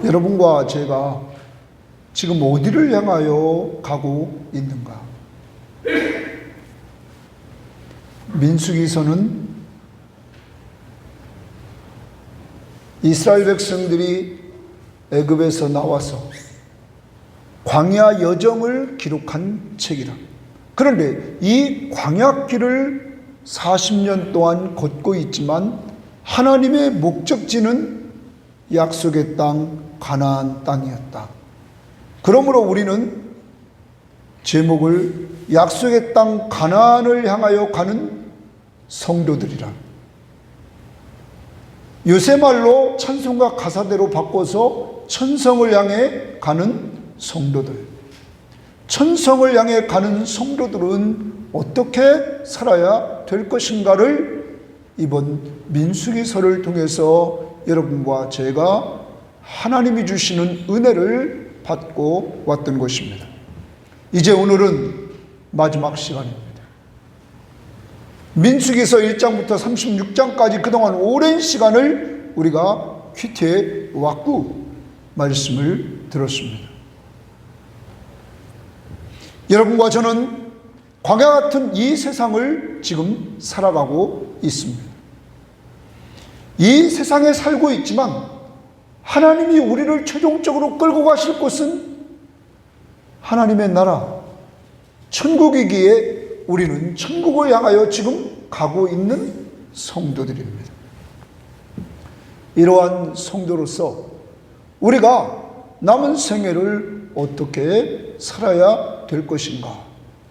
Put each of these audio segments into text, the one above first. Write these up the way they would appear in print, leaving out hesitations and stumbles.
여러분과 제가 지금 어디를 향하여 가고 있는가? 민수기서는 이스라엘 백성들이 애굽에서 나와서 광야 여정을 기록한 책이라. 그런데 이 광야길을 40년 동안 걷고 있지만 하나님의 목적지는 약속의 땅 가나안 땅이었다. 그러므로 우리는 제목을 약속의 땅 가나안을 향하여 가는 성도들이라. 요새 말로 찬송가 가사대로 바꿔서 천성을 향해 가는 성도들. 천성을 향해 가는 성도들은 어떻게 살아야 될 것인가를 이번 민수기서를 통해서 여러분과 제가 하나님이 주시는 은혜를 받고 왔던 것입니다. 이제 오늘은 마지막 시간입니다. 민수기서 1장부터 36장까지 그동안 오랜 시간을 우리가 큐티해 왔고 말씀을 들었습니다. 여러분과 저는 광야 같은 이 세상을 지금 살아가고 있습니다. 이 세상에 살고 있지만 하나님이 우리를 최종적으로 끌고 가실 곳은 하나님의 나라, 천국이기에 우리는 천국을 향하여 지금 가고 있는 성도들입니다. 이러한 성도로서 우리가 남은 생애를 어떻게 살아야 될 것인가?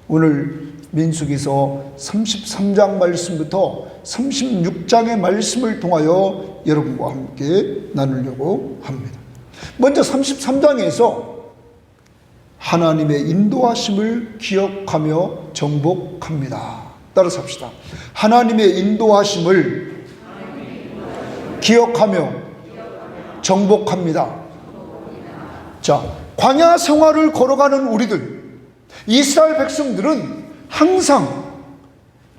오늘 민수기서 33장 말씀부터 36장의 말씀을 통하여 여러분과 함께 나누려고 합니다. 먼저 33장에서 하나님의 인도하심을 기억하며 정복합니다. 따라서 합시다. 하나님의 인도하심을 기억하며 정복합니다. 자, 광야 생활을 걸어가는 우리들, 이스라엘 백성들은 항상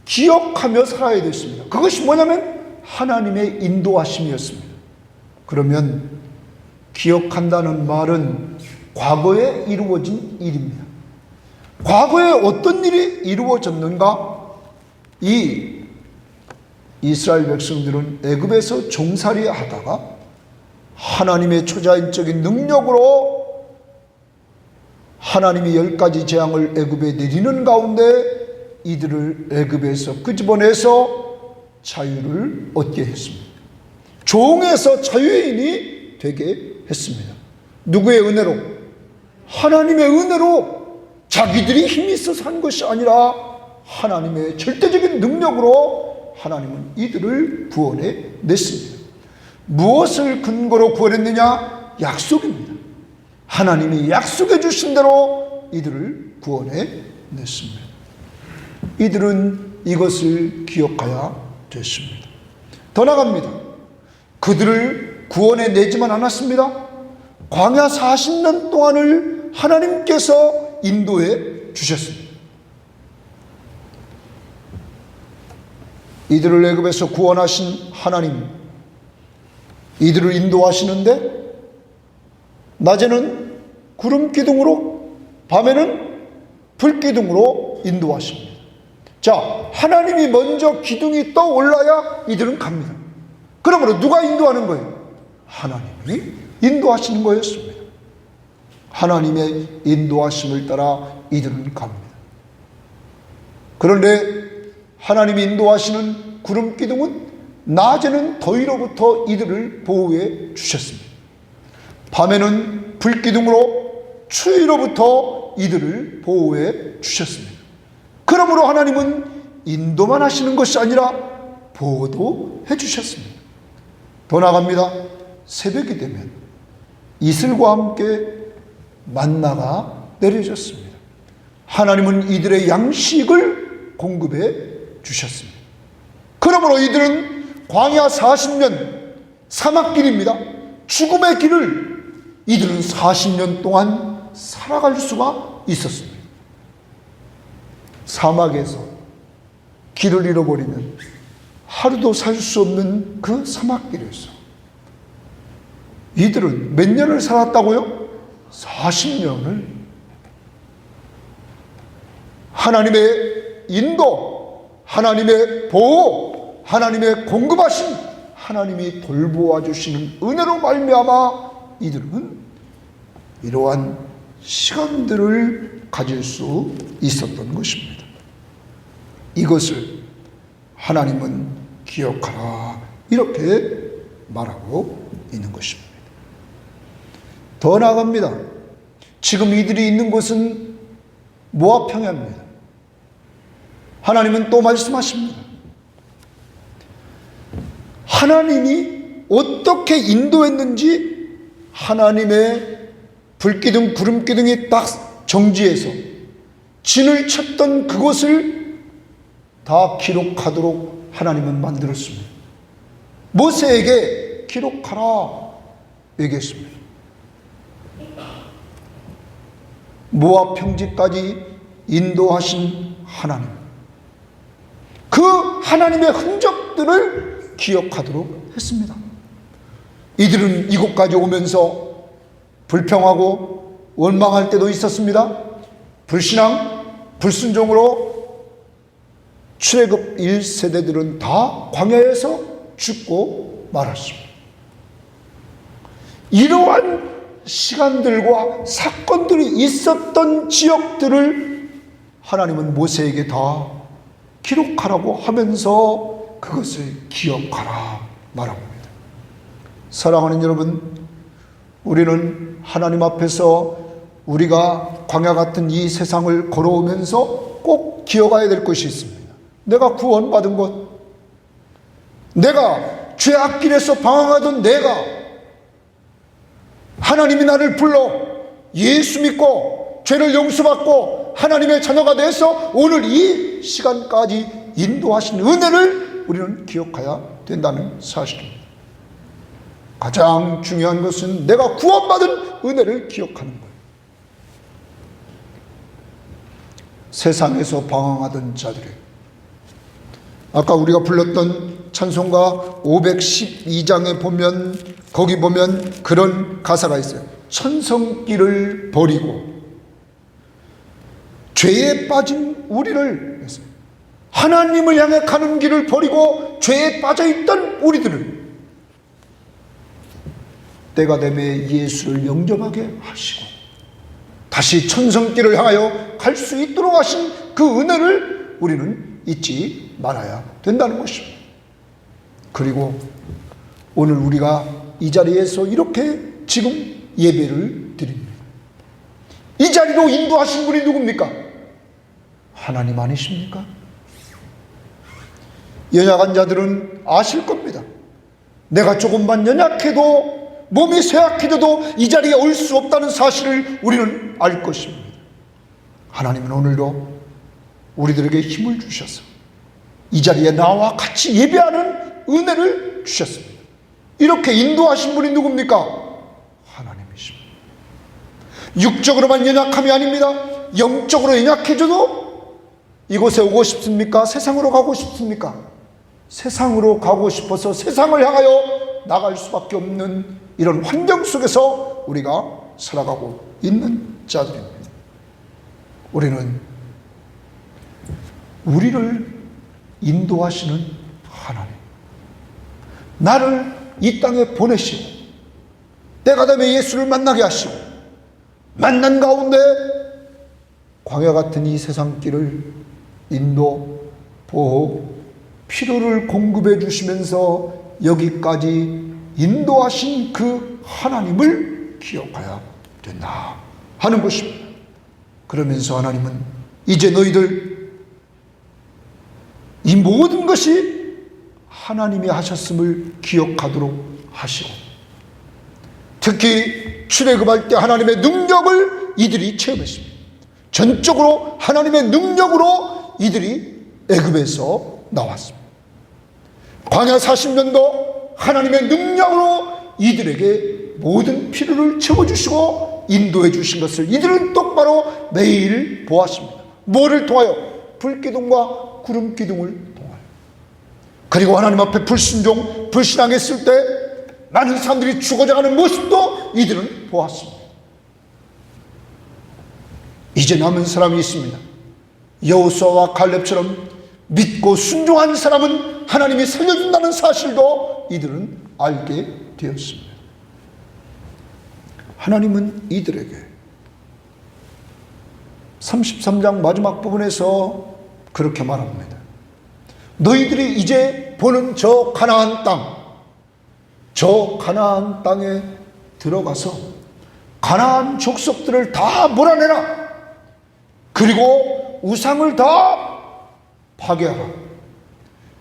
기억하며 살아야 됐습니다. 그것이 뭐냐면 하나님의 인도하심이었습니다. 그러면 기억한다는 말은 과거에 이루어진 일입니다. 과거에 어떤 일이 이루어졌는가? 이 이스라엘 백성들은 애굽에서 종살이 하다가 하나님의 초자연적인 능력으로 하나님이 10가지 재앙을 애굽에 내리는 가운데 이들을 애굽에서 끄집어내서 자유를 얻게 했습니다. 종에서 자유인이 되게 했습니다. 누구의 은혜로? 하나님의 은혜로. 자기들이 힘이 있어서 한 것이 아니라 하나님의 절대적인 능력으로 하나님은 이들을 구원해 냈습니다. 무엇을 근거로 구원했느냐? 약속입니다. 하나님이 약속해 주신 대로 이들을 구원해 냈습니다. 이들은 이것을 기억해야 됐습니다. 더 나아갑니다. 그들을 구원해 내지만 않았습니다. 광야 40년 동안을 하나님께서 인도해 주셨습니다. 이들을 애굽에서 구원하신 하나님, 이들을 인도하시는데 낮에는 구름 기둥으로, 밤에는 불 기둥으로 인도하십니다. 자, 하나님이 먼저 기둥이 떠올라야 이들은 갑니다. 그러므로 누가 인도하는 거예요? 하나님이 인도하시는 거였습니다. 하나님의 인도하심을 따라 이들은 갑니다. 그런데 하나님이 인도하시는 구름 기둥은 낮에는 더위로부터 이들을 보호해 주셨습니다. 밤에는 불 기둥으로 추위로부터 이들을 보호해 주셨습니다. 그러므로 하나님은 인도만 하시는 것이 아니라 보호도 해 주셨습니다. 더 나아갑니다. 새벽이 되면 이슬과 함께 만나가 내려졌습니다. 하나님은 이들의 양식을 공급해 주셨습니다. 그러므로 이들은 광야 40년 사막길입니다. 죽음의 길을 이들은 40년 동안 살아갈 수가 있었습니다. 사막에서 길을 잃어버리면 하루도 살 수 없는 그 사막길에서 이들은 몇 년을 살았다고요? 40년을. 하나님의 인도, 하나님의 보호, 하나님의 공급하심, 하나님이 돌보아 주시는 은혜로 말미암아 이들은 이러한 시간들을 가질 수 있었던 것입니다. 이것을 하나님은 기억하라, 이렇게 말하고 있는 것입니다. 더 나아갑니다. 지금 이들이 있는 곳은 모압 평야입니다. 하나님은 또 말씀하십니다. 하나님이 어떻게 인도했는지 하나님의 불기둥 구름기둥이 딱 정지해서 진을 쳤던 그곳을 다 기록하도록 하나님은 만들었습니다. 모세에게 기록하라 얘기했습니다. 모압 평지까지 인도하신 하나님, 그 하나님의 흔적들을 기억하도록 했습니다. 이들은 이곳까지 오면서 불평하고 원망할 때도 있었습니다. 불신앙, 불순종으로 출애굽 1세대들은 다 광야에서 죽고 말았습니다. 이러한 시간들과 사건들이 있었던 지역들을 하나님은 모세에게 다 기록하라고 하면서 그것을 기억하라 말합니다. 사랑하는 여러분, 우리는 하나님 앞에서 우리가 광야 같은 이 세상을 걸어오면서 꼭 기억해야 될 것이 있습니다. 내가 구원받은 것, 내가 죄악길에서 방황하던 내가 하나님이 나를 불러 예수 믿고 죄를 용서받고 하나님의 자녀가 돼서 오늘 이 시간까지 인도하신 은혜를 우리는 기억해야 된다는 사실입니다. 가장 중요한 것은 내가 구원받은 은혜를 기억하는 거예요. 세상에서 방황하던 자들이, 아까 우리가 불렀던 찬송가 512장에 보면, 거기 보면 그런 가사가 있어요. 천성길을 버리고 죄에 빠진 우리를, 하나님을 향해 가는 길을 버리고 죄에 빠져있던 우리들을 때가 되매 예수를 영접하게 하시고 다시 천성길을 향하여 갈 수 있도록 하신 그 은혜를 우리는 잊지 말아야 된다는 것입니다. 그리고 오늘 우리가 이 자리에서 이렇게 지금 예배를 드립니다. 이 자리로 인도하신 분이 누굽니까? 하나님 아니십니까? 연약한 자들은 아실 겁니다. 내가 조금만 연약해도, 몸이 쇠약해져도 이 자리에 올 수 없다는 사실을 우리는 알 것입니다. 하나님은 오늘도 우리들에게 힘을 주셔서 이 자리에 나와 같이 예배하는 은혜를 주셨습니다. 이렇게 인도하신 분이 누굽니까? 하나님이십니다. 육적으로만 연약함이 아닙니다. 영적으로 연약해져도 이곳에 오고 싶습니까? 세상으로 가고 싶습니까? 세상으로 가고 싶어서 세상을 향하여 나갈 수밖에 없는 이런 환경 속에서 우리가 살아가고 있는 자들입니다. 우리는 우리를 인도하시는 하나님, 나를 이 땅에 보내시고 때가 되면 예수를 만나게 하시고 만난 가운데 광야 같은 이 세상 길을 인도, 보호, 필요를 공급해 주시면서 여기까지 인도하신 그 하나님을 기억해야 된다 하는 것입니다. 그러면서 하나님은 이제 너희들 이 모든 것이 하나님이 하셨음을 기억하도록 하시고, 특히 출애굽할 때 하나님의 능력을 이들이 체험했습니다. 전적으로 하나님의 능력으로 이들이 애굽에서 나왔습니다. 광야 40년도 하나님의 능력으로 이들에게 모든 필요를 채워주시고 인도해 주신 것을 이들은 똑바로 매일 보았습니다. 뭐를 통하여? 불기둥과 구름기둥을 통하여. 그리고 하나님 앞에 불순종, 불신앙했을 때 많은 사람들이 죽어져가는 모습도 이들은 보았습니다. 이제 남은 사람이 있습니다. 여호수아와 갈렙처럼 믿고 순종한 사람은 하나님이 살려준다는 사실도 이들은 알게 되었습니다. 하나님은 이들에게 33장 마지막 부분에서 그렇게 말합니다. 너희들이 이제 보는 저 가나안 땅에 들어가서 가나안 족속들을 다 몰아내라. 그리고 우상을 다 파괴하라.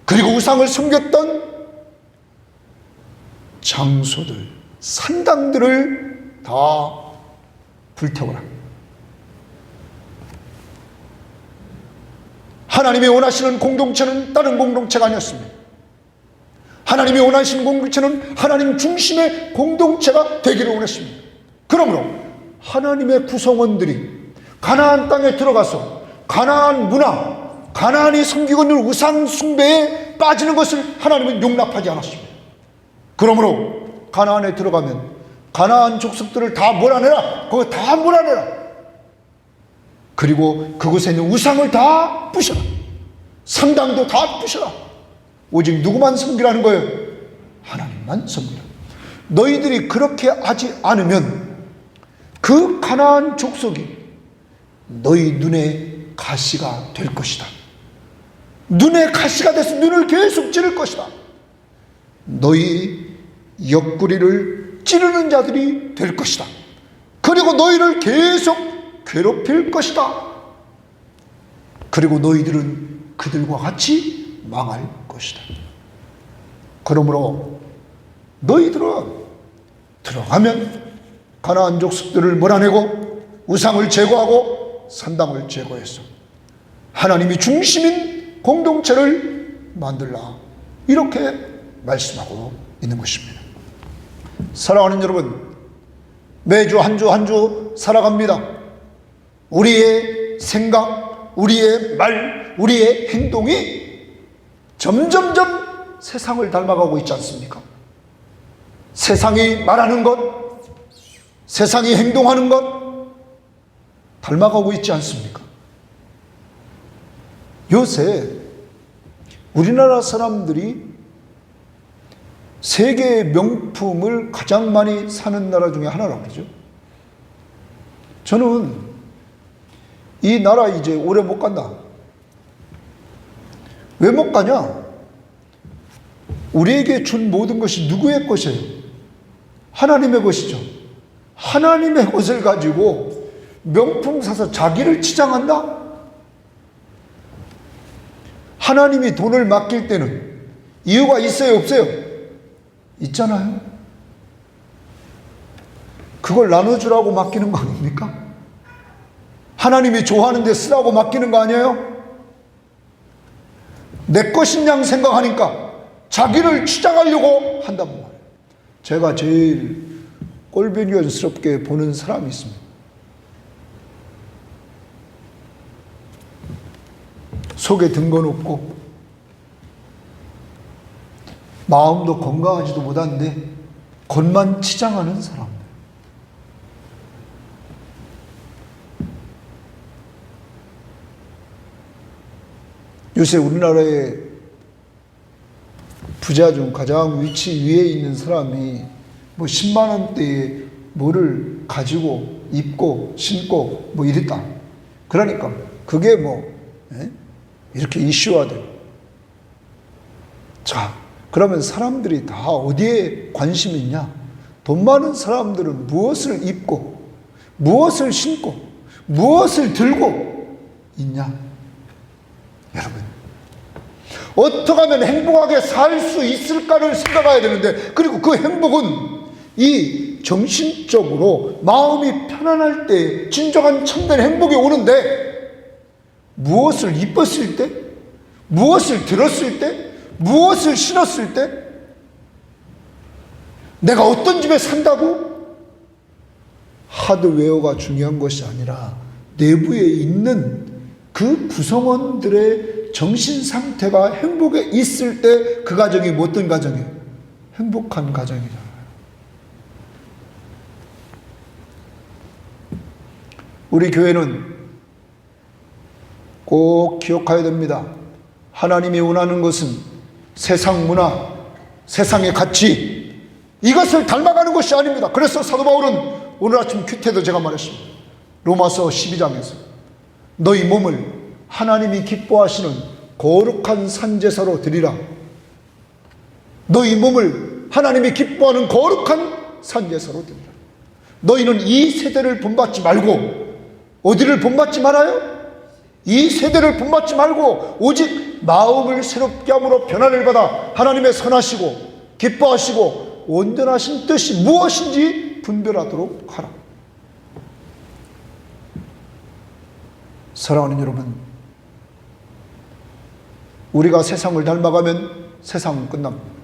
그리고 우상을 섬겼던 장소들, 산당들을 다 불태워라. 하나님이 원하시는 공동체는 다른 공동체가 아니었습니다. 하나님이 원하시는 공동체는 하나님 중심의 공동체가 되기를 원했습니다. 그러므로 하나님의 구성원들이 가나안 땅에 들어가서 가나안 문화, 가나안이 섬기고 있는 우상 숭배에 빠지는 것을 하나님은 용납하지 않았습니다. 그러므로 가나안에 들어가면 가나안 족속들을 다 몰아내라. 그거 다 몰아내라. 그리고 그곳에 있는 우상을 다 부셔라. 산당도 다 부셔라. 오직 누구만 섬기라는 거예요? 하나님만 섬기라. 너희들이 그렇게 하지 않으면 그 가나안 족속이 너희 눈에 가시가 될 것이다. 눈에 가시가 돼서 눈을 계속 찌를 것이다. 너희 옆구리를 찌르는 자들이 될 것이다. 그리고 너희를 계속 괴롭힐 것이다. 그리고 너희들은 그들과 같이 망할 것이다. 그러므로 너희들은 들어가면 가나안 족속들을 몰아내고 우상을 제거하고 산당을 제거해서 하나님이 중심인 공동체를 만들라. 이렇게 말씀하고 있는 것입니다. 사랑하는 여러분, 매주 한 주 한 주 살아갑니다. 우리의 생각, 우리의 말, 우리의 행동이 점점점 세상을 닮아가고 있지 않습니까? 세상이 말하는 것, 세상이 행동하는 것 닮아가고 있지 않습니까? 요새 우리나라 사람들이 세계의 명품을 가장 많이 사는 나라 중에 하나라고 그러죠. 저는 이 나라 이제 오래 못 간다. 왜 못 가냐? 우리에게 준 모든 것이 누구의 것이에요? 하나님의 것이죠. 하나님의 것을 가지고 명품 사서 자기를 치장한다? 하나님이 돈을 맡길 때는 이유가 있어요, 없어요? 있잖아요. 그걸 나눠주라고 맡기는 거 아닙니까? 하나님이 좋아하는 데 쓰라고 맡기는 거 아니에요? 내 것인 양 생각하니까 자기를 치장하려고 한단 말이에요. 제가 제일 꼴배기스럽게 보는 사람이 있습니다. 속에 든 건 없고 마음도 건강하지도 못한데 겉만 치장하는 사람들. 요새 우리나라의 부자 중 가장 위치 위에 있는 사람이 뭐 10만 원대에 뭐를 가지고 입고 신고 뭐 이랬다. 그러니까 그게 뭐 이렇게 이슈화돼. 자, 그러면 사람들이 다 어디에 관심이 있냐? 돈 많은 사람들은 무엇을 입고 무엇을 신고 무엇을 들고 있냐? 여러분, 어떻게 하면 행복하게 살 수 있을까를 생각해야 되는데, 그리고 그 행복은 이 정신적으로 마음이 편안할 때 진정한 참된 행복이 오는데, 무엇을 입었을 때, 무엇을 들었을 때, 무엇을 신었을 때, 내가 어떤 집에 산다고 하드웨어가 중요한 것이 아니라 내부에 있는 그 구성원들의 정신 상태가 행복에 있을 때 그 가정이 어떤 가정이에요? 행복한 가정이잖아요. 우리 교회는 꼭 기억해야 됩니다. 하나님이 원하는 것은 세상 문화, 세상의 가치, 이것을 닮아가는 것이 아닙니다. 그래서 사도 바울은 오늘 아침 큐테도 제가 말했습니다. 로마서 12장에서 너희 몸을 하나님이 기뻐하시는 거룩한 산제사로 드리라. 너희 몸을 하나님이 기뻐하는 거룩한 산제사로 드리라. 너희는 이 세대를 본받지 말고, 어디를 본받지 말아요? 이 세대를 본받지 말고 오직 마음을 새롭게 함으로 변화를 받아 하나님의 선하시고 기뻐하시고 온전하신 뜻이 무엇인지 분별하도록 하라. 사랑하는 여러분, 우리가 세상을 닮아가면 세상은 끝납니다.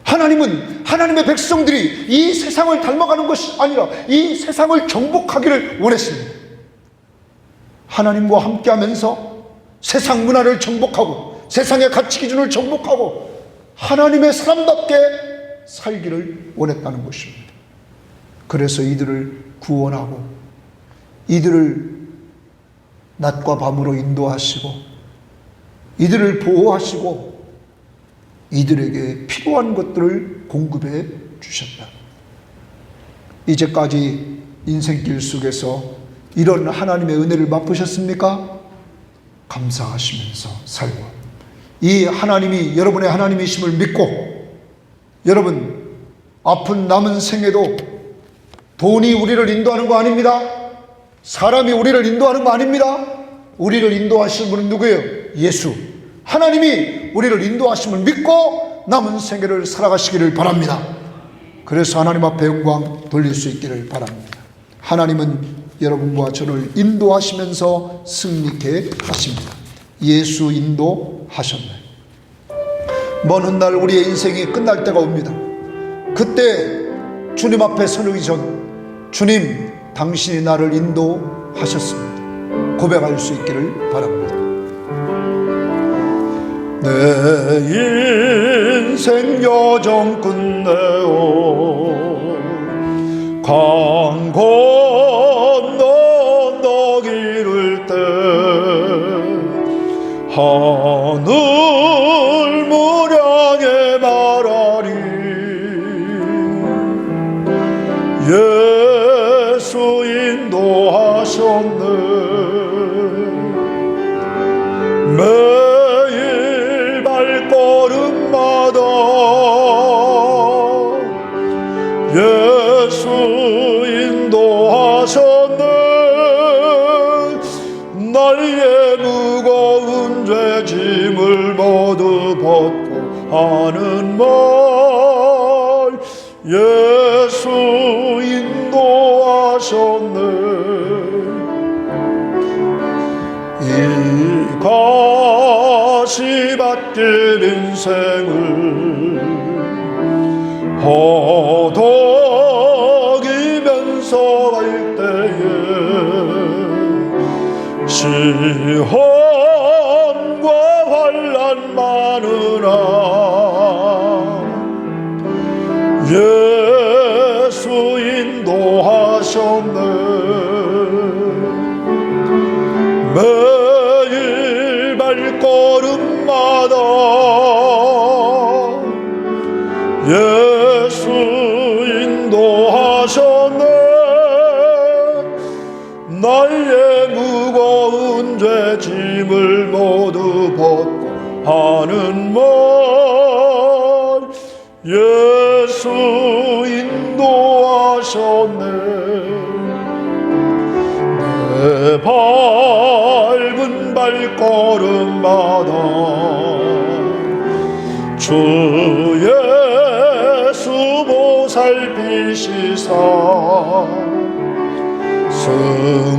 하나님은 하나님의 백성들이 이 세상을 닮아가는 것이 아니라 이 세상을 정복하기를 원했습니다. 하나님과 함께하면서 세상 문화를 정복하고 세상의 가치 기준을 정복하고 하나님의 사람답게 살기를 원했다는 것입니다. 그래서 이들을 구원하고 이들을 낮과 밤으로 인도하시고 이들을 보호하시고 이들에게 필요한 것들을 공급해 주셨다. 이제까지 인생길 속에서 이런 하나님의 은혜를 맛보셨습니까? 감사하시면서 살고 이 하나님이 여러분의 하나님이심을 믿고, 여러분 아픈 남은 생에도 돈이 우리를 인도하는 거 아닙니다. 사람이 우리를 인도하는 거 아닙니다. 우리를 인도하시는 분은 누구예요? 예수. 하나님이 우리를 인도하심을 믿고 남은 생애를 살아가시기를 바랍니다. 그래서 하나님 앞에 영광 돌릴 수 있기를 바랍니다. 하나님은 여러분과 저를 인도하시면서 승리케 하십니다. 예수 인도하셨나요? 먼 훗날 우리의 인생이 끝날 때가 옵니다. 그때 주님 앞에 서기 전 주님, 당신이 나를 인도하셨습니다. 고백할 수 있기를 바랍니다. 내 인생 여정 끝내어 강 건너 너기 이를 때 하늘 무량에 말하리 예수 인도하셨네 매일 발걸음마다 예수 인도하셨네 나의 무거운 죄짐을 모두 벗고 하는 말 예수 인도하셨네 이 가시밭길 인생을 허덕이면서 갈 때에 시험과 환난 많으나 예수 인도하셨네 매일 발걸음마다 예수 인도하셨네 나의 무거운 죄짐을 모두 벗고 하는 말 예수 인도하셨네 내 밟은 발걸음마다 주 예수 보살피시사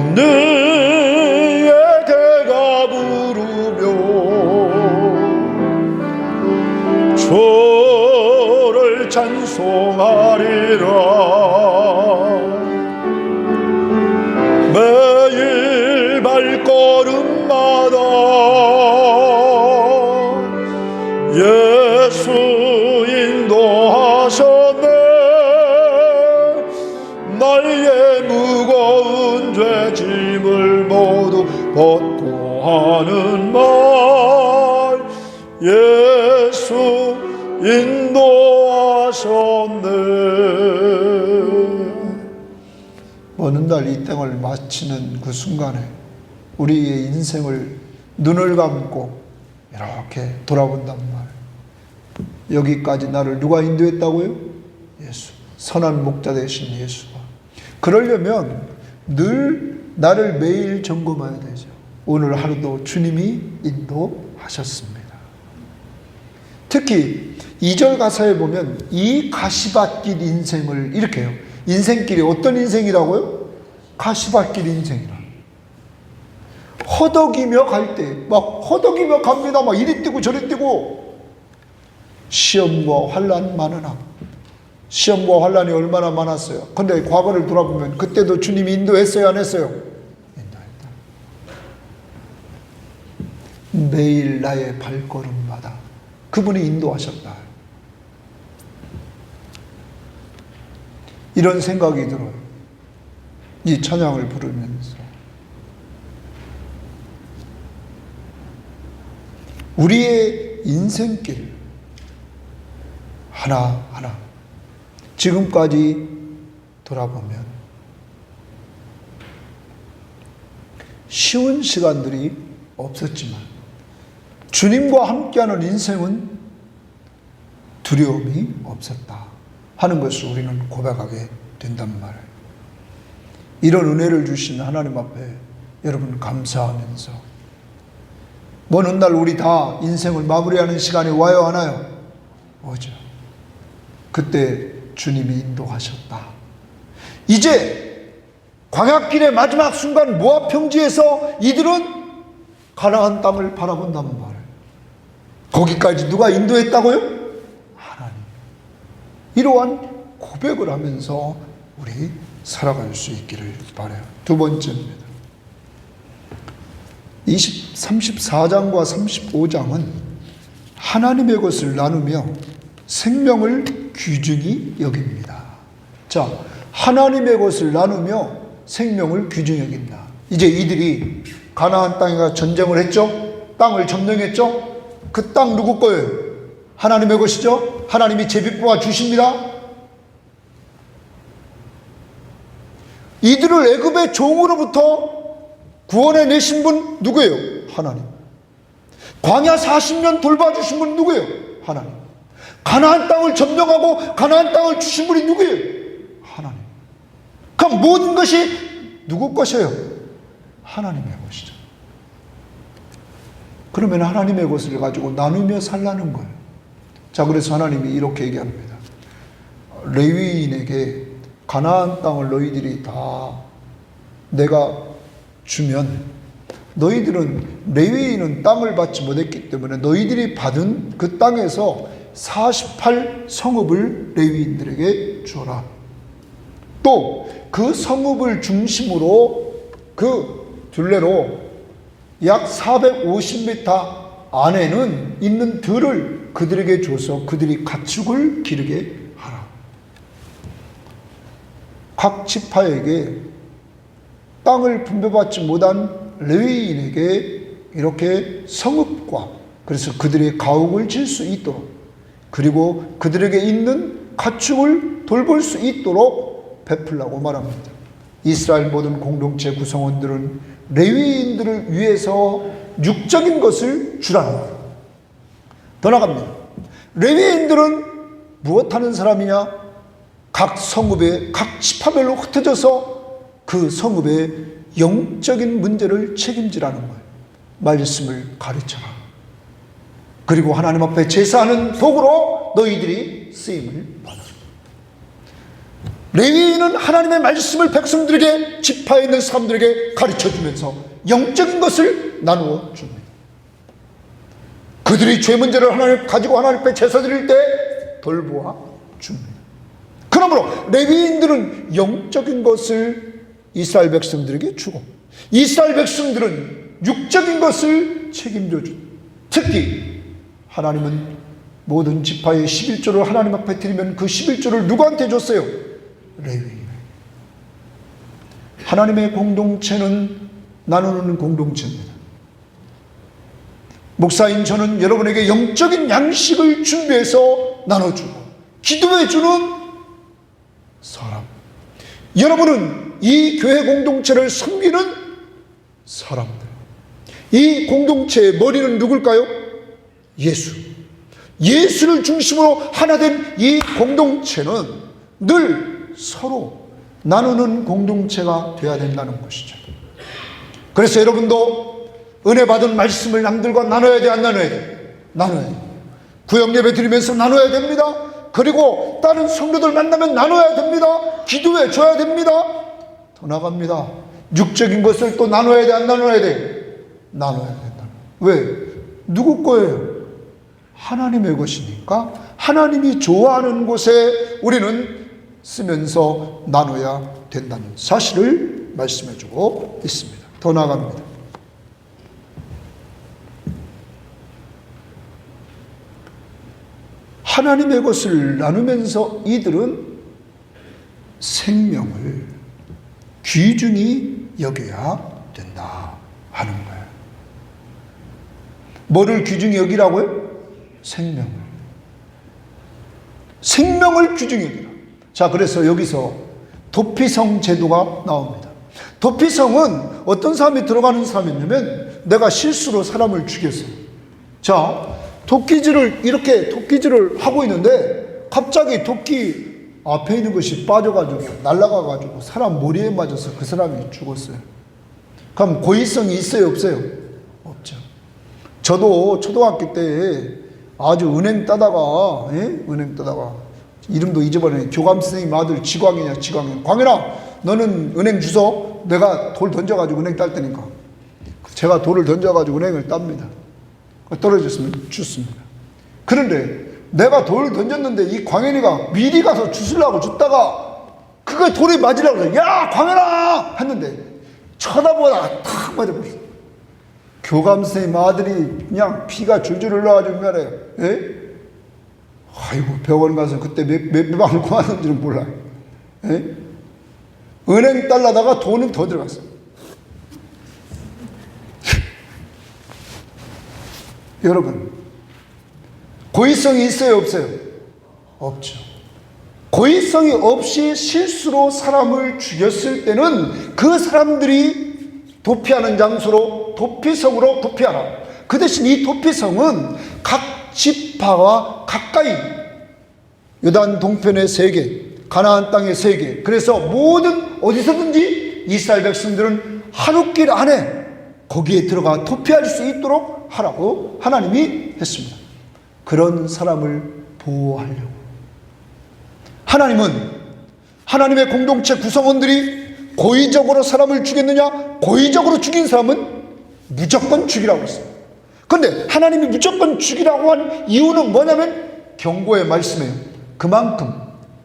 승리의 개가 부르며 주를 찬송하리라 매일 발걸음마다 예수 인도하셨네 나의 벗고 하는 말 예수 인도하셨네. 어느 날 이 땅을 마치는 그 순간에 우리의 인생을 눈을 감고 이렇게 돌아본단 말이에요. 여기까지 나를 누가 인도했다고요? 예수. 선한 목자 되신 예수가. 그러려면 늘 나를 매일 점검해야 되죠. 오늘 하루도 주님이 인도하셨습니다. 특히 2절 가사에 보면 이 가시밭길 인생을 이렇게 해요. 인생길이 어떤 인생이라고요? 가시밭길 인생이라. 허덕이며 갈 때 막 허덕이며 갑니다. 막 이리 뛰고 저리 뛰고. 시험과 환난 많으나 시험과 환난이 얼마나 많았어요. 근데 과거를 돌아보면 그때도 주님이 인도했어요, 안 했어요? 인도했다. 매일 나의 발걸음마다 그분이 인도하셨다. 이런 생각이 들어요. 이 찬양을 부르면서 우리의 인생길 하나하나 지금까지 돌아보면 쉬운 시간들이 없었지만 주님과 함께하는 인생은 두려움이 없었다 하는 것을 우리는 고백하게 된단 말이에요. 이런 은혜를 주신 하나님 앞에 여러분 감사하면서 어느 날 우리 다 인생을 마무리하는 시간이 와요, 안 와요? 오죠. 그때 주님이 인도하셨다. 이제 광야길의 마지막 순간 모압 평지에서 이들은 가나안 땅을 바라본단 말이에요. 거기까지 누가 인도했다고요? 하나님. 이러한 고백을 하면서 우리 살아갈 수 있기를 바라요. 두 번째입니다. 34장과 35장은 하나님의 것을 나누며 생명을 귀중히 여깁니다. 자, 하나님의 것을 나누며 생명을 귀중히 여긴다. 이제 이들이 가나안 땅에 가 전쟁을 했죠? 땅을 점령했죠? 그 땅 누구 거예요? 하나님의 것이죠? 하나님이 제비 뽑아 주십니다. 이들을 애굽의 종으로부터 구원해 내신 분 누구예요? 하나님. 광야 40년 돌봐주신 분 누구예요? 하나님. 가나안 땅을 점령하고 가나안 땅을 주신 분이 누구예요? 하나님. 그럼 모든 것이 누구 것이에요? 하나님의 것이죠. 그러면 하나님의 것을 가지고 나누며 살라는 거예요. 자, 그래서 하나님이 이렇게 얘기합니다. 레위인에게 가나안 땅을 너희들이 다 내가 주면 너희들은 레위인은 땅을 받지 못했기 때문에 너희들이 받은 그 땅에서 48성읍을 레위인들에게 주어라. 또 그 성읍을 중심으로 그 둘레로 약 450m 안에는 있는 들을 그들에게 줘서 그들이 가축을 기르게 하라. 각 지파에게 땅을 분배받지 못한 레위인에게 이렇게 성읍과 그래서 그들의 가옥을 질 수 있도록 그리고 그들에게 있는 가축을 돌볼 수 있도록 베풀라고 말합니다. 이스라엘 모든 공동체 구성원들은 레위인들을 위해서 육적인 것을 주라는 거예요. 더 나갑니다. 레위인들은 무엇하는 사람이냐? 각 성읍에 각 지파별로 흩어져서 그 성읍의 영적인 문제를 책임지라는 거예요. 말씀을 가르쳐라. 그리고 하나님 앞에 제사하는 도구로 너희들이 쓰임을 받아라. 레위인은 하나님의 말씀을 백성들에게 지파에 있는 사람들에게 가르쳐주면서 영적인 것을 나누어 줍니다. 그들이 죄 문제를 하나님 가지고 하나님 앞에 제사 드릴 때 돌보아 줍니다. 그러므로 레위인들은 영적인 것을 이스라엘 백성들에게 주고 이스라엘 백성들은 육적인 것을 책임져 줍니다. 특히 하나님은 모든 지파의 11조를 하나님 앞에 드리면 그 11조를 누구한테 줬어요? 레위인. 하나님의 공동체는 나누는 공동체입니다. 목사인 저는 여러분에게 영적인 양식을 준비해서 나눠주고 기도해주는 사람, 여러분은 이 교회 공동체를 섬기는 사람들, 이 공동체의 머리는 누굴까요? 예수. 예수를 중심으로 하나 된 이 공동체는 늘 서로 나누는 공동체가 되어야 된다는 것이죠. 그래서 여러분도 은혜 받은 말씀을 남들과 나눠야 돼, 안 나눠야 돼? 나눠야 돼. 구역 예배 드리면서 나눠야 됩니다. 그리고 다른 성도들 만나면 나눠야 됩니다. 기도해 줘야 됩니다. 더 나갑니다. 육적인 것을 또 나눠야 돼, 안 나눠야 돼? 나눠야 된다. 왜? 누구 거예요? 하나님의 것이니까 하나님이 좋아하는 곳에 우리는 쓰면서 나눠야 된다는 사실을 말씀해 주고 있습니다. 더 나갑니다. 하나님의 것을 나누면서 이들은 생명을 귀중히 여겨야 된다 하는 거예요. 뭐를 귀중히 여기라고요? 생명을 귀중히 여기라. 자, 그래서 여기서 도피성 제도가 나옵니다. 도피성은 어떤 사람이 들어가는 사람이냐면 내가 실수로 사람을 죽였어요. 자, 도끼질을 하고 있는데 갑자기 도끼 앞에 있는 것이 빠져가지고 날아가가지고 사람 머리에 맞아서 그 사람이 죽었어요. 그럼 고의성이 있어요, 없어요? 없죠. 저도 초등학교 때 아주 은행 따다가 이름도 잊어버리네. 교감 선생님 아들 지광이냐. 광현아, 너는 은행 주소. 내가 돌 던져가지고 은행 딸 테니까. 제가 돌을 던져가지고 은행을 땁니다. 떨어졌으면 죽습니다. 그런데 내가 돌을 던졌는데 이 광현이가 미리 가서 주스려고 줬다가 그게 돌에 맞으려고 그래. 야, 광현아! 했는데 쳐다보다가 탁 맞아버렸어. 교감 선생님 아들이 그냥 피가 줄줄 흘러가지고 말해요. 예? 아이고, 병원 가서 그때 몇 방을 구하는지는 몰라요. 예? 은행 딸라다가 돈은 더 들어갔어. 여러분, 고의성이 있어요, 없어요? 없죠. 고의성이 없이 실수로 사람을 죽였을 때는 그 사람들이 도피하는 장소로 도피성으로 도피하라. 그 대신 이 도피성은 각 지파와 가까이 요단 동편의 3개, 가나안 땅의 3개. 그래서 모든 어디서든지 이스라엘 백성들은 한옥길 안에 거기에 들어가 도피할 수 있도록 하라고 하나님이 했습니다. 그런 사람을 보호하려고. 하나님은 하나님의 공동체 구성원들이 고의적으로 사람을 죽였느냐? 고의적으로 죽인 사람은 무조건 죽이라고 했어요. 그런데 하나님이 무조건 죽이라고 한 이유는 뭐냐면 경고의 말씀이에요. 그만큼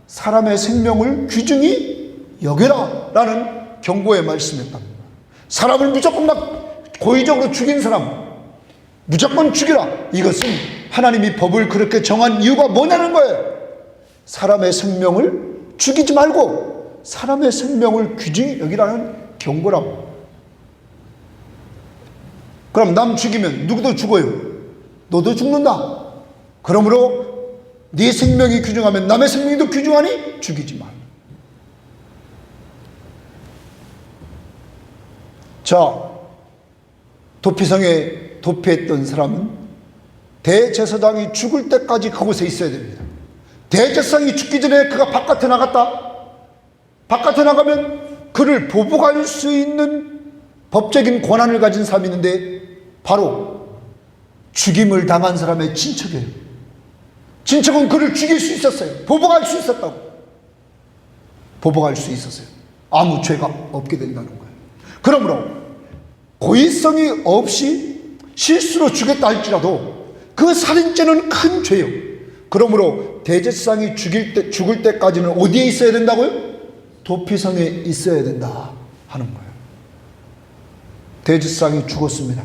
사람의 생명을 귀중히 여겨라 라는 경고의 말씀이었답니다. 사람을 무조건 막 고의적으로 죽인 사람 무조건 죽이라. 이것은 하나님이 법을 그렇게 정한 이유가 뭐냐는 거예요. 사람의 생명을 죽이지 말고 사람의 생명을 귀중히 여기라는 경고라고. 그럼 남 죽이면 누구도 죽어요. 너도 죽는다. 그러므로 네 생명이 귀중하면 남의 생명도 귀중하니 죽이지 마. 자, 도피성에 도피했던 사람은 대제사장이 죽을 때까지 그곳에 있어야 됩니다. 대제사장이 죽기 전에 그가 바깥에 나갔다. 바깥에 나가면 그를 보복할 수 있는 법적인 권한을 가진 사람이 있는데 바로 죽임을 당한 사람의 친척이에요. 친척은 그를 죽일 수 있었어요. 보복할 수 있었다고. 보복할 수 있었어요. 아무 죄가 없게 된다는 거예요. 그러므로 고의성이 없이 실수로 죽였다 할지라도 그 살인죄는 큰 죄요. 그러므로 대제사장이 죽을 때까지는 어디에 있어야 된다고요? 도피성에 있어야 된다 하는 거예요. 대제사장이 죽었습니다.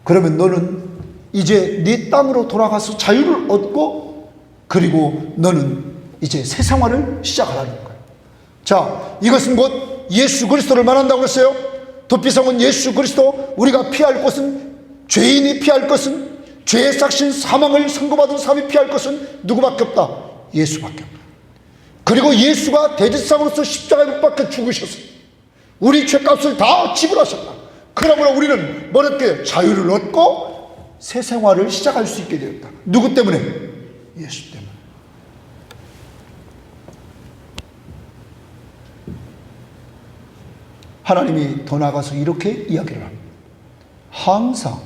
그러면 너는 이제 네 땅으로 돌아가서 자유를 얻고 그리고 너는 이제 새 생활을 시작하라는 거예요. 자, 이것은 곧 예수 그리스도를 말한다고 했어요. 도피성은 예수 그리스도. 우리가 피할 것은, 죄인이 피할 것은, 죄의 삭신 사망을 선고받은 사람이 피할 것은 누구밖에 없다? 예수밖에 없다. 그리고 예수가 대제사장으로서 십자가에 못 박혀 죽으셨어요. 우리 죄값을 다 지불하셨다. 그러므로 우리는 뭐랄까요? 자유를 얻고 새 생활을 시작할 수 있게 되었다. 누구 때문에? 예수 때문에. 하나님이 더 나아가서 이렇게 이야기를 합니다. 항상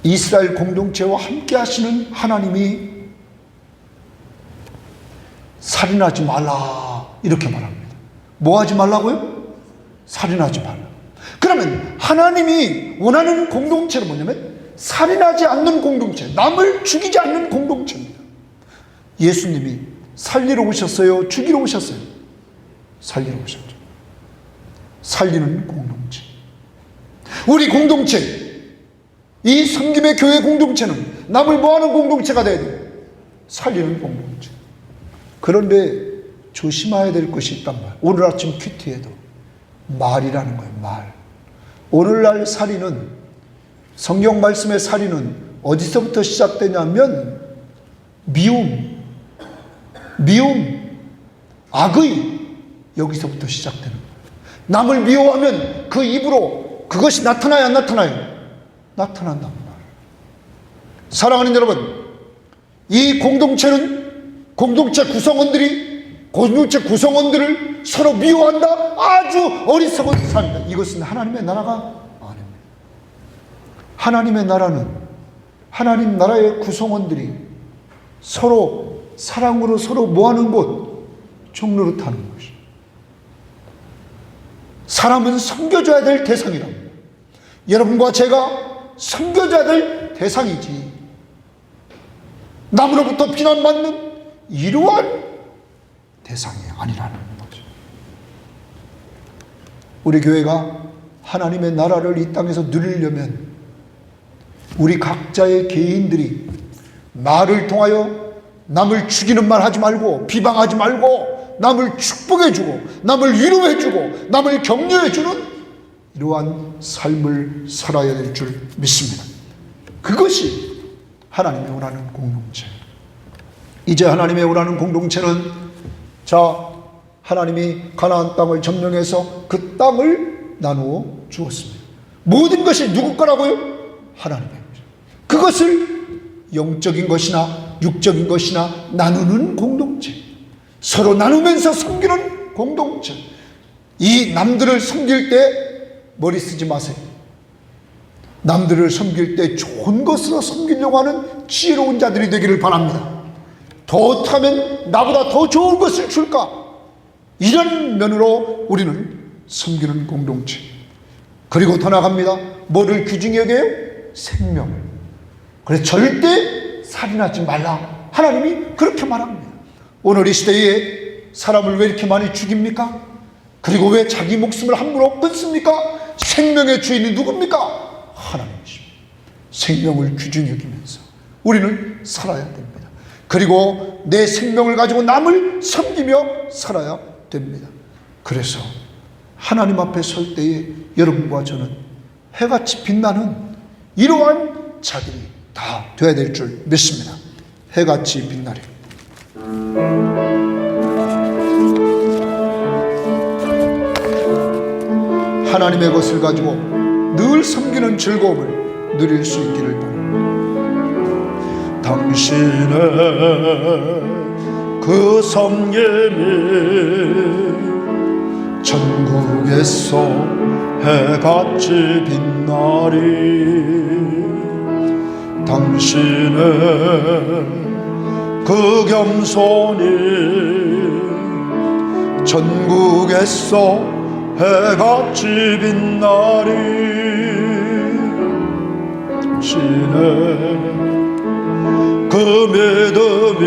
이스라엘 공동체와 함께 하시는 하나님이 살인하지 말라 이렇게 말합니다. 뭐 하지 말라고요? 살인하지 말라. 그러면 하나님이 원하는 공동체는 뭐냐면 살인하지 않는 공동체, 남을 죽이지 않는 공동체입니다. 예수님이 살리러 오셨어요? 죽이러 오셨어요? 살리러 오셨죠. 살리는 공동체. 우리 공동체, 이 섬김의 교회 공동체는 남을 뭐하는 공동체가 돼야 돼요? 살리는 공동체. 그런데 조심해야 될 것이 있단 말이에요. 오늘 아침 큐티에도 말이라는 거예요. 말. 오늘날 살인은, 성경 말씀의 살인은 어디서부터 시작되냐면 미움, 악의, 여기서부터 시작되는 거예요. 남을 미워하면 그 입으로 그것이 나타나요, 안 나타나요? 나타난단 말이에요. 사랑하는 여러분, 이 공동체는 공동체 구성원들을 서로 미워한다? 아주 어리석은 삶이다. 이것은 하나님의 나라가 아닙니다. 하나님의 나라는 하나님 나라의 구성원들이 서로 사랑으로 서로 뭐하는 곳? 종로로 타는 곳이에요. 사람은 섬겨줘야 될 대상이랍니다. 여러분과 제가 섬겨줘야 될 대상이지, 남으로부터 비난받는 이러한 대상이 아니라는 거죠. 우리 교회가 하나님의 나라를 이 땅에서 누리려면 우리 각자의 개인들이 말을 통하여 남을 죽이는 말 하지 말고, 비방하지 말고, 남을 축복해주고, 남을 위로해주고, 남을 격려해주는 이러한 삶을 살아야 될 줄 믿습니다. 그것이 하나님이 원하는 공동체. 이제 하나님이 원하는 공동체는, 자, 하나님이 가나안 땅을 점령해서 그 땅을 나누어 주었습니다. 모든 것이 누구 거라고요? 하나님의 것이죠. 그것을 영적인 것이나 육적인 것이나 나누는 공동체, 서로 나누면서 섬기는 공동체. 이 남들을 섬길 때 머리 쓰지 마세요. 남들을 섬길 때 좋은 것으로 섬기려고 하는 지혜로운 자들이 되기를 바랍니다. 더 어떻게 하면 나보다 더 좋은 것을 줄까? 이런 면으로 우리는 섬기는 공동체. 그리고 더 나갑니다. 뭐를 귀중히 여겨요? 생명을. 그래서 절대 살인하지 말라. 하나님이 그렇게 말합니다. 오늘 이 시대에 사람을 왜 이렇게 많이 죽입니까? 그리고 왜 자기 목숨을 함부로 끊습니까? 생명의 주인이 누굽니까? 하나님이십니다. 생명을 귀중히 여기면서 우리는 살아야 됩니다. 그리고 내 생명을 가지고 남을 섬기며 살아야 됩니다. 그래서 하나님 앞에 설 때에 여러분과 저는 해같이 빛나는 이러한 자들이 다 되어야 될 줄 믿습니다. 해같이 빛나리. 하나님의 것을 가지고 늘 섬기는 즐거움을 누릴 수 있기를 바랍니다. 당신의 그 섬김이 천국에서 해같이 빛나리. 당신의 그 겸손이 전국에서 해같이 빛나리. 당신의 그 믿음이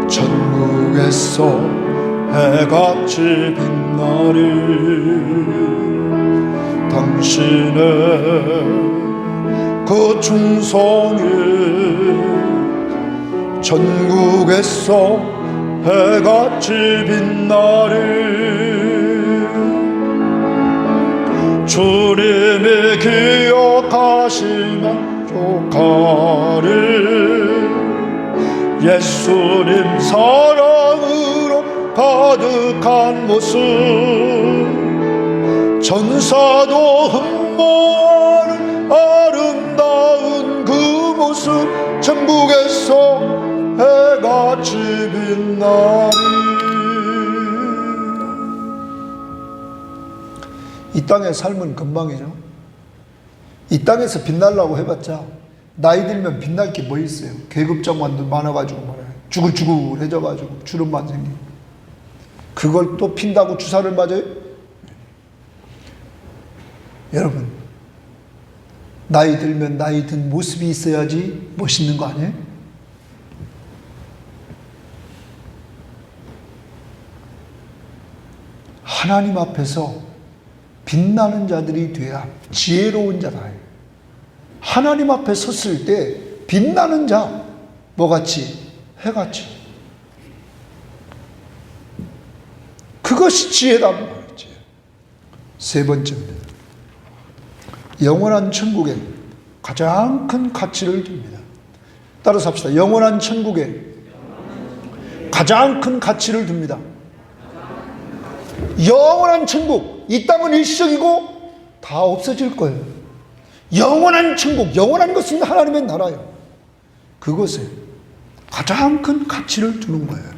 전국에서 해같이 빛나리. 당신의 그 충성이 전국에서 해같이 빛나리. 주님이 기억하시면 족하리. 예수님 사랑으로 가득한 모습, 전사도 흠모하는 아름다운 그 모습, 천국에서 해같이 빛나리. 이 땅의 삶은 금방이죠. 이 땅에서 빛나려고 해봤자 나이 들면 빛날 게 뭐 있어요? 계급장만도 많아가지고 말이에요. 주글주글해져가지고 주름만 생기고, 그걸 또 핀다고 주사를 맞아요? 여러분, 나이 들면 나이 든 모습이 있어야지 멋있는 거 아니에요? 하나님 앞에서 빛나는 자들이 돼야 지혜로운 자다. 하나님 앞에 섰을 때 빛나는 자, 뭐같이? 해같이. 그것이 지혜다 말이지. 세 번째입니다. 영원한 천국에 가장 큰 가치를 둡니다. 따라서 합시다. 영원한 천국에 가장 큰 가치를 둡니다. 영원한 천국, 이 땅은 일시적이고 다 없어질 거예요. 영원한 천국, 영원한 것은 하나님의 나라예요. 그것에 가장 큰 가치를 두는 거예요.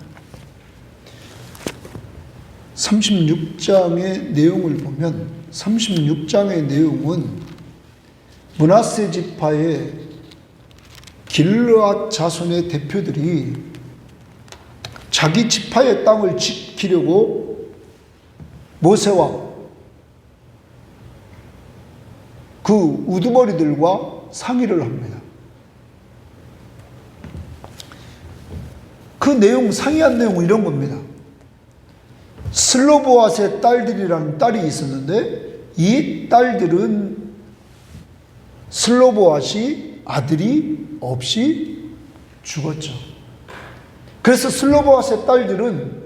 36장의 내용을 보면, 36장의 내용은 므낫세 지파의 길르앗 자손의 대표들이 자기 지파의 땅을 지키려고 모세와 그 우두머리들과 상의를 합니다. 그 내용, 상의한 내용은 이런 겁니다. 슬로보앗의 딸들이라는 딸이 있었는데, 이 딸들은 슬로보앗이 아들이 없이 죽었죠. 그래서 슬로보앗의 딸들은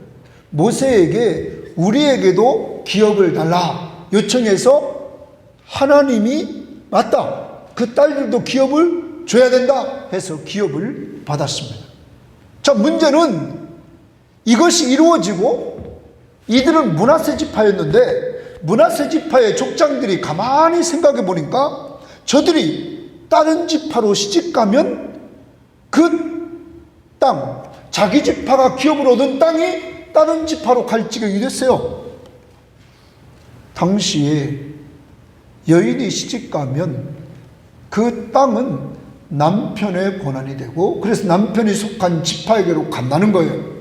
모세에게 우리에게도 기업을 달라 요청해서, 하나님이 맞다, 그 딸들도 기업을 줘야 된다 해서 기업을 받았습니다. 자, 문제는 이것이 이루어지고, 이들은 므낫세 지파였는데 므낫세 지파의 족장들이 가만히 생각해 보니까 저들이 다른 지파로 시집가면 그 땅, 자기 지파가 기업을 얻은 땅이 다른 지파로 갈 지경이 됐어요. 당시에 여인이 시집가면 그 땅은 남편의 권한이 되고, 그래서 남편이 속한 지파에게로 간다는 거예요.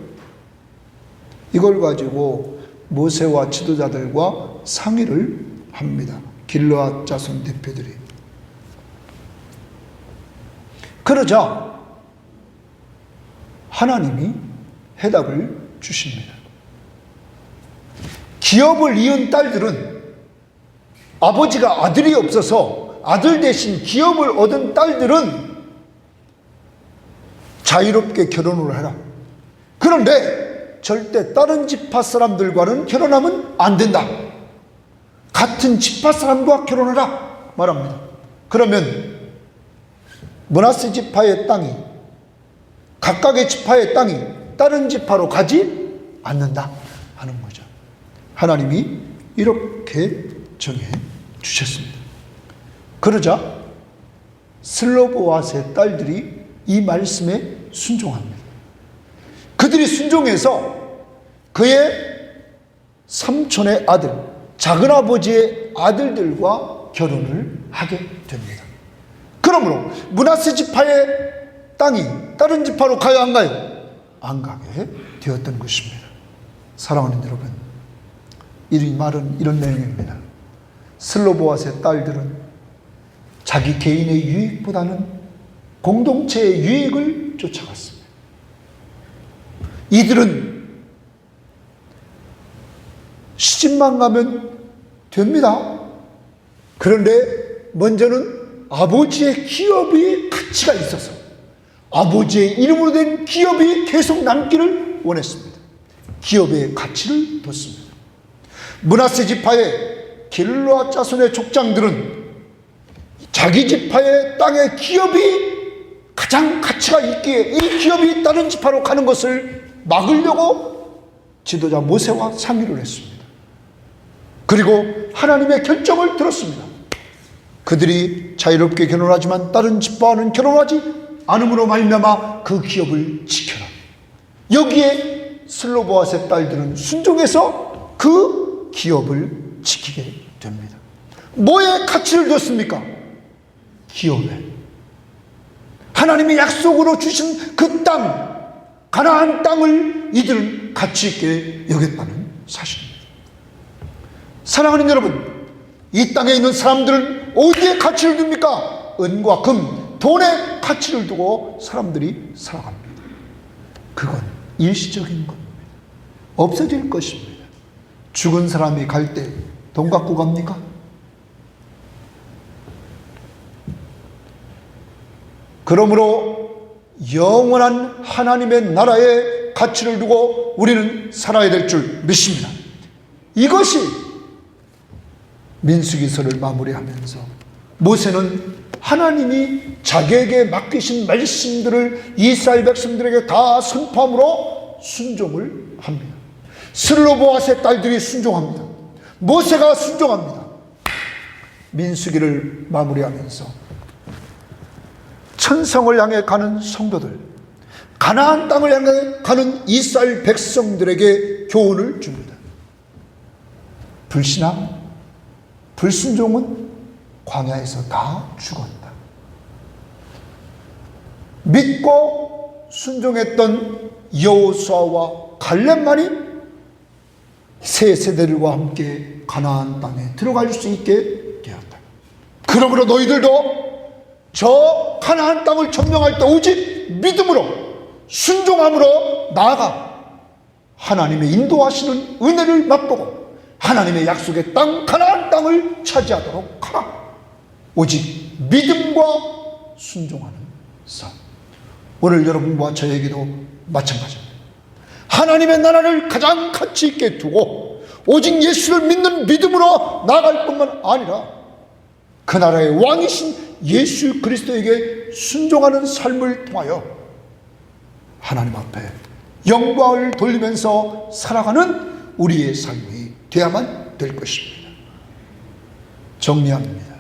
이걸 가지고 모세와 지도자들과 상의를 합니다. 길르앗 자손 대표들이. 그러자 하나님이 해답을 주십니다. 기업을 이은 딸들은, 아버지가 아들이 없어서 아들 대신 기업을 얻은 딸들은 자유롭게 결혼을 해라. 그런데 절대 다른 지파 사람들과는 결혼하면 안 된다. 같은 지파 사람과 결혼하라 말합니다. 그러면 므낫세 지파의 땅이, 각각의 지파의 땅이 다른 지파로 가지 않는다 하는 거죠. 하나님이 이렇게 정해 주셨습니다. 그러자 슬로보앗의 딸들이 이 말씀에 순종합니다. 그들이 순종해서 그의 삼촌의 아들, 작은아버지의 아들들과 결혼을 하게 됩니다. 그러므로 므낫세 지파의 땅이 다른 지파로 가요, 안 가요? 안 가게 되었던 것입니다. 사랑하는 여러분, 이 말은 이런 내용입니다. 슬로보앗의 딸들은 자기 개인의 유익보다는 공동체의 유익을 쫓아갔습니다. 이들은 시집만 가면 됩니다. 그런데 먼저는 아버지의 기업의 가치가 있어서 아버지의 이름으로 된 기업이 계속 남기를 원했습니다. 기업의 가치를 뒀습니다. 므낫세 지파의 길르앗 자손의 족장들은 자기 지파의 땅의 기업이 가장 가치가 있기에 이 기업이 다른 지파로 가는 것을 막으려고 지도자 모세와 상의를 했습니다. 그리고 하나님의 결정을 들었습니다. 그들이 자유롭게 결혼하지만 다른 지파와는 결혼하지 않음으로 말미암아 그 기업을 지켜라. 여기에 슬로보앗의 딸들은 순종해서 그 기업을 지키게 됩니다. 뭐에 가치를 뒀습니까? 기업에. 하나님이 약속으로 주신 그 땅, 가나안 땅을 이들은 가치 있게 여겼다는 사실입니다. 사랑하는 여러분, 이 땅에 있는 사람들은 어디에 가치를 둡니까? 은과 금, 돈에 가치를 두고 사람들이 살아갑니다. 그건 일시적인 겁니다. 없어질 것입니다. 죽은 사람이 갈 때 돈 갖고 갑니까? 그러므로 영원한 하나님의 나라에 가치를 두고 우리는 살아야 될 줄 믿습니다. 이것이 민수기서를 마무리하면서 모세는 하나님이 자기에게 맡기신 말씀들을 이스라엘 백성들에게 다 선포함으로 순종을 합니다. 슬로보앗의 딸들이 순종합니다. 모세가 순종합니다. 민수기를 마무리하면서 천성을 향해 가는 성도들, 가나안 땅을 향해 가는 이스라엘 백성들에게 교훈을 줍니다. 불신앙, 불순종은 광야에서 다 죽었다. 믿고 순종했던 여호수아와 갈렙만이 새 세대들과 함께 가나안 땅에 들어갈 수 있게 되었다. 그러므로 너희들도 저 가나안 땅을 점령할 때 오직 믿음으로 순종함으로 나아가 하나님의 인도하시는 은혜를 맛보고 하나님의 약속의 땅 가나안 땅을 차지하도록 하라. 오직 믿음과 순종하는 삶. 오늘 여러분과 저에게도 마찬가지입니다. 하나님의 나라를 가장 가치 있게 두고 오직 예수를 믿는 믿음으로 나아갈 뿐만 아니라 그 나라의 왕이신 예수 그리스도에게 순종하는 삶을 통하여 하나님 앞에 영광을 돌리면서 살아가는 우리의 삶이 되어야만 될 것입니다. 정리합니다.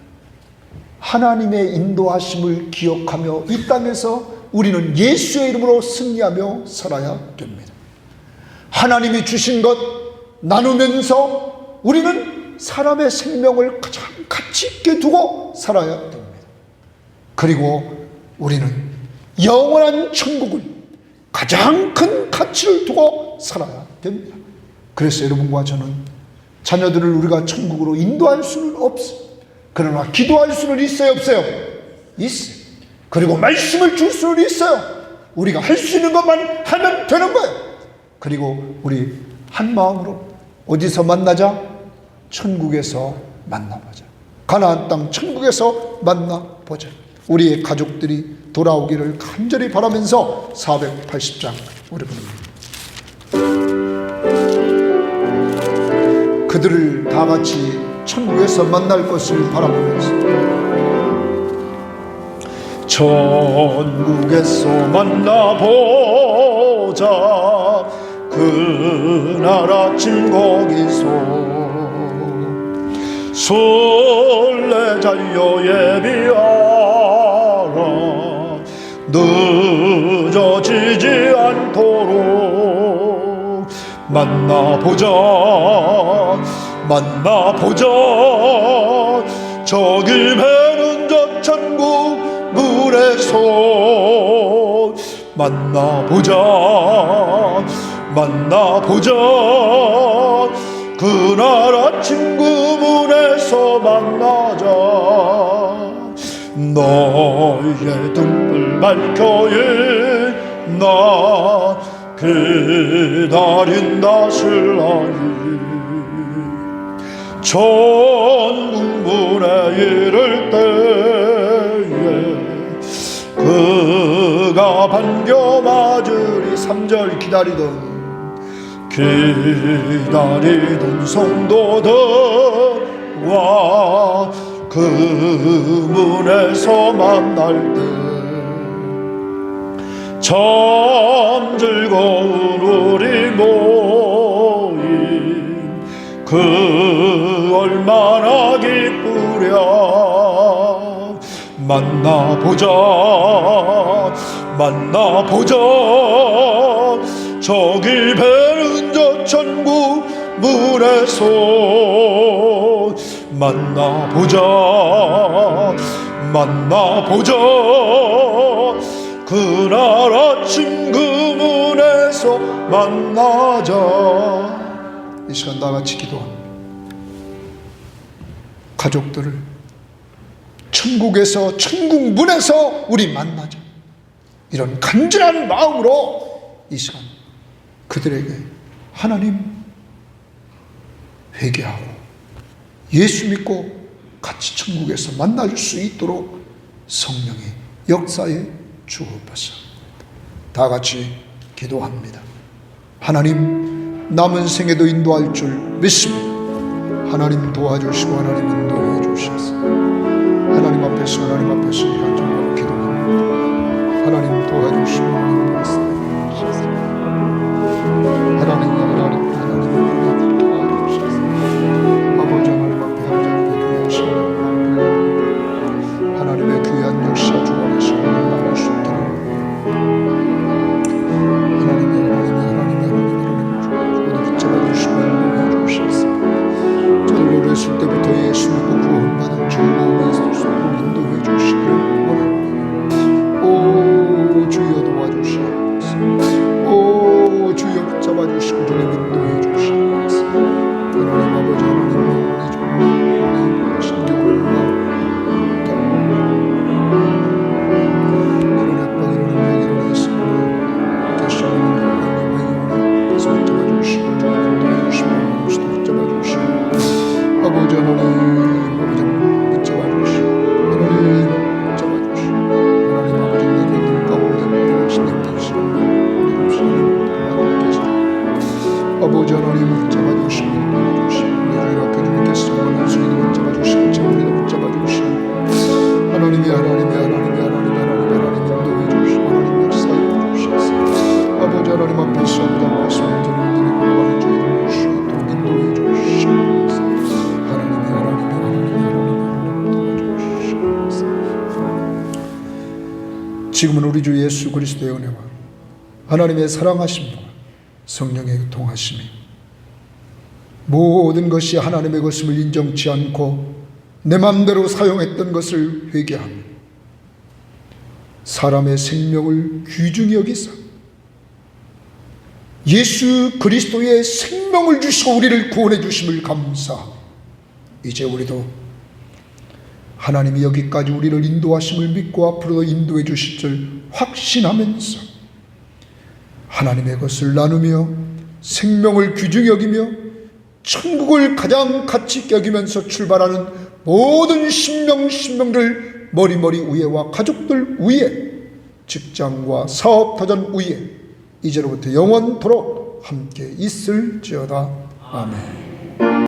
하나님의 인도하심을 기억하며 이 땅에서 우리는 예수의 이름으로 승리하며 살아야 됩니다. 하나님이 주신 것 나누면서 우리는 사람의 생명을 가장 가치 있게 두고 살아야 됩니다. 그리고 우리는 영원한 천국을 가장 큰 가치를 두고 살아야 됩니다. 그래서 여러분과 저는 자녀들을 우리가 천국으로 인도할 수는 없습니다. 그러나 기도할 수는 있어요, 없어요? 있어요. 그리고 말씀을 줄 수는 있어요. 우리가 할 수 있는 것만 하면 되는 거예요. 그리고 우리 한 마음으로 어디서 만나자? 천국에서 만나보자. 가나안 땅 천국에서 만나보자. 우리의 가족들이 돌아오기를 간절히 바라면서 480장 우리 부릅니다. 그들을 다 같이 천국에서 만날 것을 바라보면서 천국에서 만나보자. 그날 아침 거기서 술래 달려 예비하라. 늦어지지 않도록 만나보자. 만나보자. 저기 배는 저 천국 문에서 만나보자. 만나보자. 그날 아침 그 문에서 만나자. 너의 등불 밝혀인 나 기다린다 신랑이. 천국 문에 이를 때에 그가 반겨 맞으리. 3절 기다리던 성도들 주와 그 문에서 만날 때 참 즐거운 우리 모임 그 얼마나 기쁘랴 만나보자 저기 배는 저 천국 문에서 만나보자 그날 아침 그 문에서 만나자. 이 시간 다 같이 기도합니다. 가족들을 천국에서 천국 문에서 우리 만나자 이런 간절한 마음으로 이 시간 그들에게 하나님 회개하고 예수 믿고 같이 천국에서 만날 수 있도록 성령의 역사에 주옵소서. 다 같이 기도합니다. 하나님 남은 생에도 인도할 줄 믿습니다. 하나님 도와주시고 하나님 인도해 주셔서 하나님 앞에서 이런 정도로 기도합니다. 하나님 도와주시고 하나님 말씀해 주셔서 하나님 도와주셔서 아버지 하나님 앞에 함께 귀하신 하나님의 귀한 역사 주 안에서 만날 수 있도록 하나님의 붙잡아주시고 인도해 주셔서 저를 어렸을 때부터 예수 믿고 구원받은 즐거움에 있을 수 있도록 인도해 주시기를 원합니다. 오 주여 도와주시옵소서. 오 주여 붙잡아주시고 주님 인도해 주시옵소서. 하나님 아버지 하나님 영원히 주님 신경을 아버지 하나님 붙잡아주시고 하나님 붙잡아주시고 하나님 아버지 내게 눈 가운데 하시는 계시는 우리 없이 하나님 계시고 아버지 하나님 붙잡아주시고 내 주일 앞에 주님께서 원하는 수위도 붙잡아주시고 우리도 붙잡아주시고 하나님이 인도해 주시고 하나님 역사해 주셔서 아버지 하나님 앞에서 말씀 드리는 걸어가는 저희를 볼 수 있도록 인도해 주시고 지금은 우리 주 예수 그리스도의 은혜와 하나님의 사랑하심과 성령의 통하심이 모든 것이 하나님의 것임을 인정치 않고 내 마음대로 사용했던 것을 회개하며 사람의 생명을 귀중히 여기사 예수 그리스도의 생명을 주시고 우리를 구원해 주심을 감사하고 이제 우리도 하나님이 여기까지 우리를 인도하심을 믿고 앞으로도 인도해 주실 줄 확신하면서 하나님의 것을 나누며 생명을 귀중히 여기며 천국을 가장 가치 있게 여기면서 출발하는 모든 신명들 머리머리 위에와 가족들 위에 직장과 사업 터전 위에 이제로부터 영원토록 함께 있을지어다. 아멘.